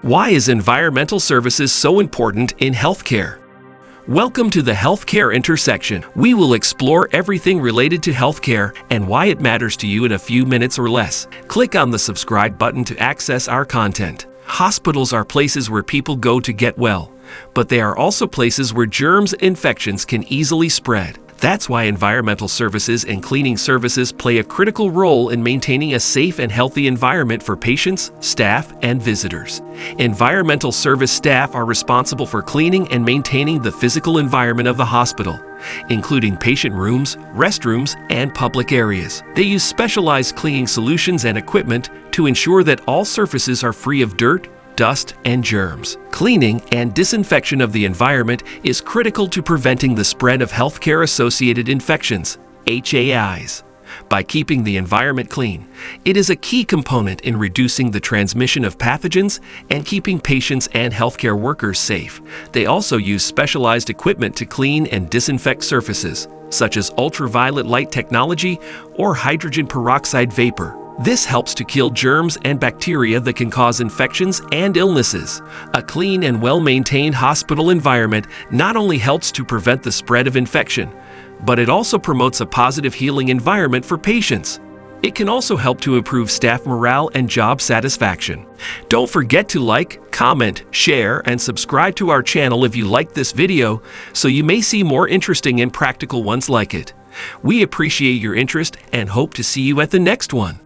Why is environmental services so important in healthcare? Welcome to the Healthcare Intersection. We will explore everything related to healthcare and why it matters to you in a few minutes or less. Click on the subscribe button to access our content. Hospitals are places where people go to get well, but they are also places where germs and infections can easily spread. That's why environmental services and cleaning services play a critical role in maintaining a safe and healthy environment for patients, staff, and visitors. Environmental service staff are responsible for cleaning and maintaining the physical environment of the hospital, including patient rooms, restrooms, and public areas. They use specialized cleaning solutions and equipment to ensure that all surfaces are free of dirt, dust, and germs. Cleaning and disinfection of the environment is critical to preventing the spread of healthcare-associated infections, HAIs. By keeping the environment clean, it is a key component in reducing the transmission of pathogens and keeping patients and healthcare workers safe. They also use specialized equipment to clean and disinfect surfaces, such as ultraviolet light technology or hydrogen peroxide vapor. This helps to kill germs and bacteria that can cause infections and illnesses. A clean and well-maintained hospital environment not only helps to prevent the spread of infection, but it also promotes a positive healing environment for patients. It can also help to improve staff morale and job satisfaction. Don't forget to like, comment, share, and subscribe to our channel if you like this video, so you may see more interesting and practical ones like it. We appreciate your interest and hope to see you at the next one.